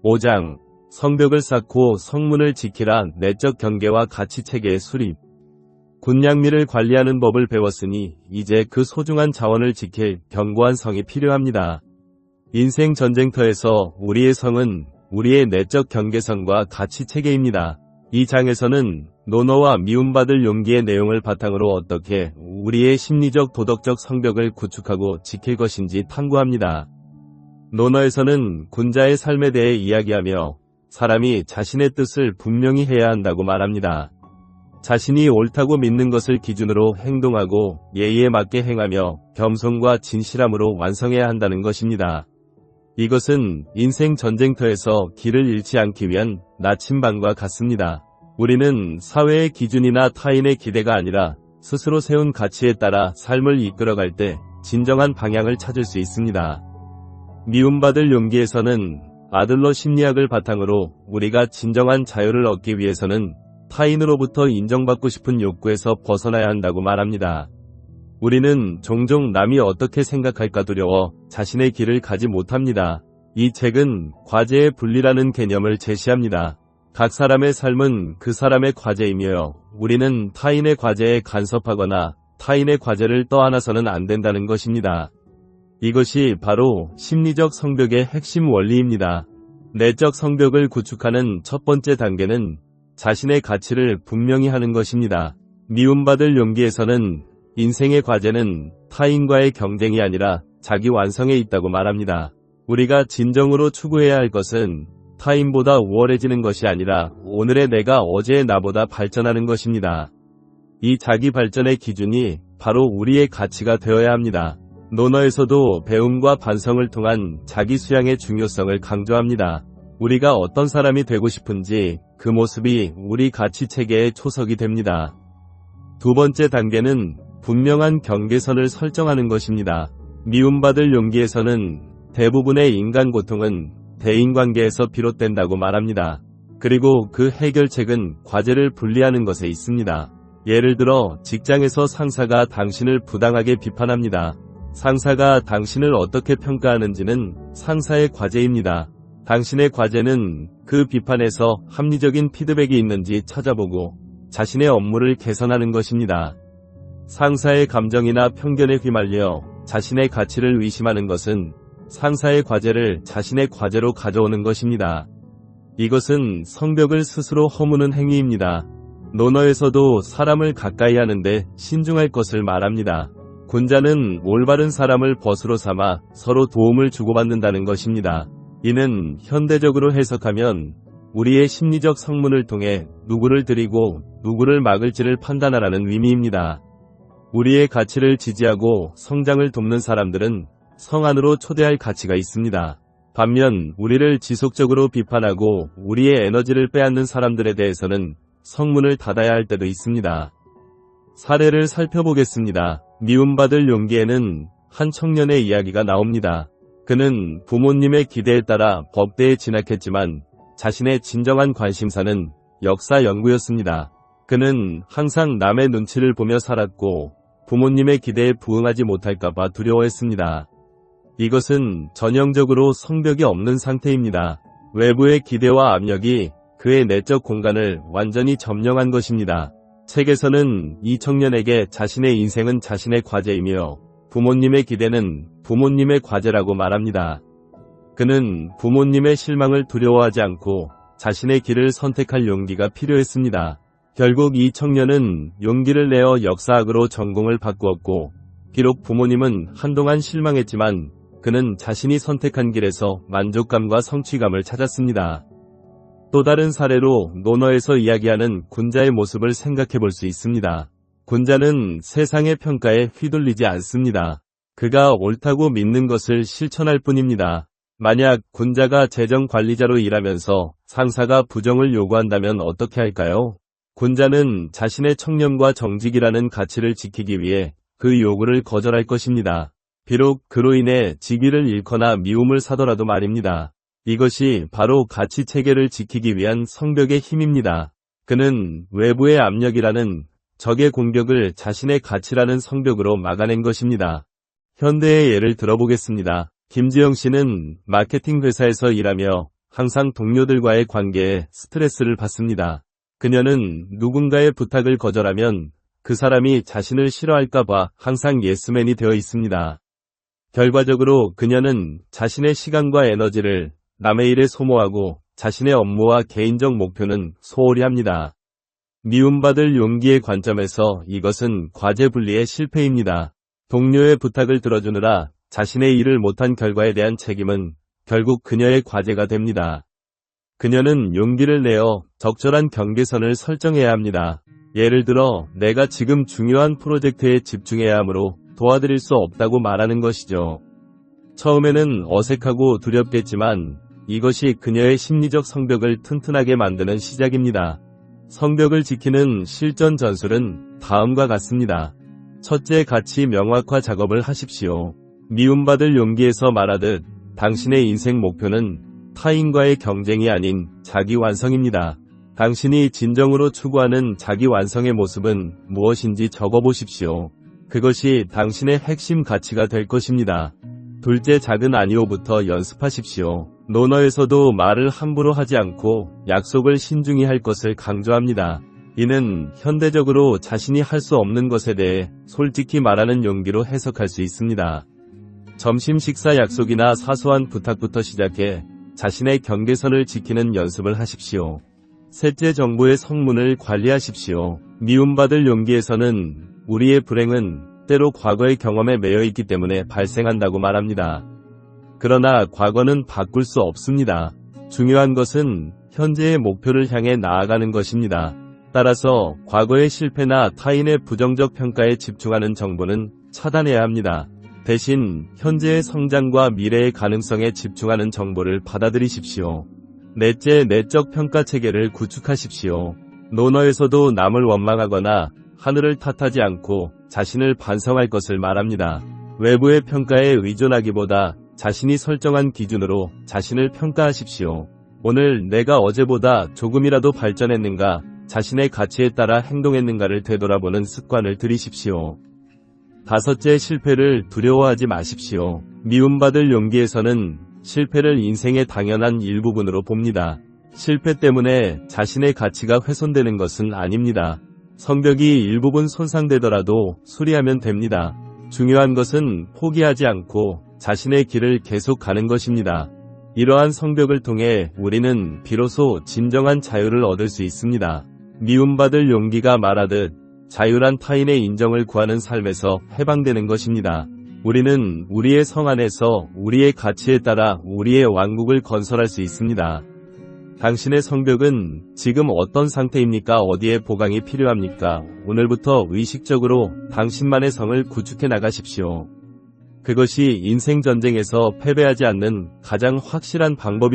5장. 성벽을 쌓고 성문을 지키라. 내적 경계와 가치체계의 수립. 군량미를 관리하는 법을 배웠으니 이제 그 소중한 자원을 지킬 견고한 성이 필요합니다. 인생 전쟁터에서 우리의 성은 우리의 내적 경계성과 가치체계입니다. 이 장에서는 논어와 미움받을 용기의 내용을 바탕으로 어떻게 우리의 심리적 도덕적 성벽을 구축하고 지킬 것인지 탐구합니다. 논어에서는 군자의 삶에 대해 이야기하며 사람이 자신의 뜻을 분명히 해야 한다고 말합니다. 자신이 옳다고 믿는 것을 기준으로 행동하고 예의에 맞게 행하며 겸손과 진실함으로 완성해야 한다는 것입니다. 이것은 인생 전쟁터에서 길을 잃지 않기 위한 나침반과 같습니다. 우리는 사회의 기준이나 타인의 기대가 아니라 스스로 세운 가치에 따라 삶을 이끌어갈 때 진정한 방향을 찾을 수 있습니다. 미움받을 용기에서는 아들러 심리학을 바탕으로 우리가 진정한 자유를 얻기 위해서는 타인으로부터 인정받고 싶은 욕구에서 벗어나야 한다고 말합니다. 우리는 종종 남이 어떻게 생각할까 두려워 자신의 길을 가지 못합니다. 이 책은 과제의 분리라는 개념을 제시합니다. 각 사람의 삶은 그 사람의 과제이며 우리는 타인의 과제에 간섭하거나 타인의 과제를 떠안아서는 안 된다는 것입니다. 이것이 바로 심리적 성벽의 핵심 원리입니다. 내적 성벽을 구축하는 첫 번째 단계는 자신의 가치를 분명히 하는 것입니다. 미움받을 용기에서는 인생의 과제는 타인과의 경쟁이 아니라 자기 완성에 있다고 말합니다. 우리가 진정으로 추구해야 할 것은 타인보다 우월해지는 것이 아니라 오늘의 내가 어제의 나보다 발전하는 것입니다. 이 자기 발전의 기준이 바로 우리의 가치가 되어야 합니다. 논어에서도 배움과 반성을 통한 자기 수양의 중요성을 강조합니다. 우리가 어떤 사람이 되고 싶은지 그 모습이 우리 가치 체계의 초석이 됩니다. 두 번째 단계는 분명한 경계선을 설정하는 것입니다. 미움받을 용기에서는 대부분의 인간 고통은 대인관계에서 비롯된다고 말합니다. 그리고 그 해결책은 과제를 분리하는 것에 있습니다. 예를 들어 직장에서 상사가 당신을 부당하게 비판합니다. 상사가 당신을 어떻게 평가하는지는 상사의 과제입니다. 당신의 과제는 그 비판에서 합리적인 피드백이 있는지 찾아보고 자신의 업무를 개선하는 것입니다. 상사의 감정이나 편견에 휘말려 자신의 가치를 의심하는 것은 상사의 과제를 자신의 과제로 가져오는 것입니다. 이것은 성벽을 스스로 허무는 행위입니다. 논어에서도 사람을 가까이 하는데 신중할 것을 말합니다. 군자는 올바른 사람을 벗으로 삼아 서로 도움을 주고받는다는 것입니다. 이는 현대적으로 해석하면 우리의 심리적 성문을 통해 누구를 드리고 누구를 막을지를 판단하라는 의미입니다. 우리의 가치를 지지하고 성장을 돕는 사람들은 성 안으로 초대할 가치가 있습니다. 반면 우리를 지속적으로 비판하고 우리의 에너지를 빼앗는 사람들에 대해서는 성문을 닫아야 할 때도 있습니다. 사례를 살펴보겠습니다. 미움받을 용기에는 한 청년의 이야기가 나옵니다. 그는 부모님의 기대에 따라 법대에 진학했지만 자신의 진정한 관심사는 역사 연구였습니다. 그는 항상 남의 눈치를 보며 살았고 부모님의 기대에 부응하지 못할까봐 두려워했습니다. 이것은 전형적으로 성벽이 없는 상태입니다. 외부의 기대와 압력이 그의 내적 공간을 완전히 점령한 것입니다. 책에서는 이 청년에게 자신의 인생은 자신의 과제이며 부모님의 기대는 부모님의 과제라고 말합니다. 그는 부모님의 실망을 두려워하지 않고 자신의 길을 선택할 용기가 필요했습니다. 결국 이 청년은 용기를 내어 역사학으로 전공을 바꾸었고 비록 부모님은 한동안 실망했지만 그는 자신이 선택한 길에서 만족감과 성취감을 찾았습니다. 또 다른 사례로 논어에서 이야기하는 군자의 모습을 생각해 볼 수 있습니다. 군자는 세상의 평가에 휘둘리지 않습니다. 그가 옳다고 믿는 것을 실천할 뿐입니다. 만약 군자가 재정관리자로 일하면서 상사가 부정을 요구한다면 어떻게 할까요? 군자는 자신의 청렴과 정직이라는 가치를 지키기 위해 그 요구를 거절할 것입니다. 비록 그로 인해 직위를 잃거나 미움을 사더라도 말입니다. 이것이 바로 가치 체계를 지키기 위한 성벽의 힘입니다. 그는 외부의 압력이라는 적의 공격을 자신의 가치라는 성벽으로 막아낸 것입니다. 현대의 예를 들어보겠습니다. 김지영 씨는 마케팅 회사에서 일하며 항상 동료들과의 관계에 스트레스를 받습니다. 그녀는 누군가의 부탁을 거절하면 그 사람이 자신을 싫어할까봐 항상 예스맨이 되어 있습니다. 결과적으로 그녀는 자신의 시간과 에너지를 남의 일에 소모하고 자신의 업무와 개인적 목표는 소홀히 합니다. 미움받을 용기의 관점에서 이것은 과제 분리의 실패입니다. 동료의 부탁을 들어주느라 자신의 일을 못한 결과에 대한 책임은 결국 그녀의 과제가 됩니다. 그녀는 용기를 내어 적절한 경계선을 설정해야 합니다. 예를 들어 내가 지금 중요한 프로젝트에 집중해야 하므로 도와드릴 수 없다고 말하는 것이죠. 처음에는 어색하고 두렵겠지만 이것이 그녀의 심리적 성벽을 튼튼하게 만드는 시작입니다. 성벽을 지키는 실전 전술은 다음과 같습니다. 첫째, 가치 명확화 작업을 하십시오. 미움받을 용기에서 말하듯 당신의 인생 목표는 타인과의 경쟁이 아닌 자기 완성입니다. 당신이 진정으로 추구하는 자기 완성의 모습은 무엇인지 적어보십시오. 그것이 당신의 핵심 가치가 될 것입니다. 둘째, 작은 아니오부터 연습하십시오. 논어에서도 말을 함부로 하지 않고 약속을 신중히 할 것을 강조합니다. 이는 현대적으로 자신이 할 수 없는 것에 대해 솔직히 말하는 용기로 해석할 수 있습니다. 점심 식사 약속이나 사소한 부탁부터 시작해 자신의 경계선을 지키는 연습을 하십시오. 셋째, 정보의 성문을 관리하십시오. 미움받을 용기에서는 우리의 불행은 때로 과거의 경험에 매여 있기 때문에 발생한다고 말합니다. 그러나 과거는 바꿀 수 없습니다. 중요한 것은 현재의 목표를 향해 나아가는 것입니다. 따라서 과거의 실패나 타인의 부정적 평가에 집중하는 정보는 차단해야 합니다. 대신 현재의 성장과 미래의 가능성에 집중하는 정보를 받아들이십시오. 넷째, 내적 평가 체계를 구축하십시오. 논어에서도 남을 원망하거나 하늘을 탓하지 않고 자신을 반성할 것을 말합니다. 외부의 평가에 의존하기보다 자신이 설정한 기준으로 자신을 평가하십시오. 오늘 내가 어제보다 조금이라도 발전했는가, 자신의 가치에 따라 행동했는가를 되돌아보는 습관을 들이십시오. 다섯째, 실패를 두려워하지 마십시오. 미움받을 용기에서는 실패를 인생의 당연한 일부분으로 봅니다. 실패 때문에 자신의 가치가 훼손되는 것은 아닙니다. 성벽이 일부분 손상되더라도 수리하면 됩니다. 중요한 것은 포기하지 않고 자신의 길을 계속 가는 것입니다. 이러한 성벽을 통해 우리는 비로소 진정한 자유를 얻을 수 있습니다. 미움받을 용기가 말하듯 자유란 타인의 인정을 구하는 삶에서 해방되는 것입니다. 우리는 우리의 성 안에서 우리의 가치에 따라 우리의 왕국을 건설할 수 있습니다. 당신의 성벽은 지금 어떤 상태입니까? 어디에 보강이 필요합니까? 오늘부터 의식적으로 당신만의 성을 구축해 나가십시오. 그것이 인생 전쟁에서 패배하지 않는 가장 확실한 방법입니다.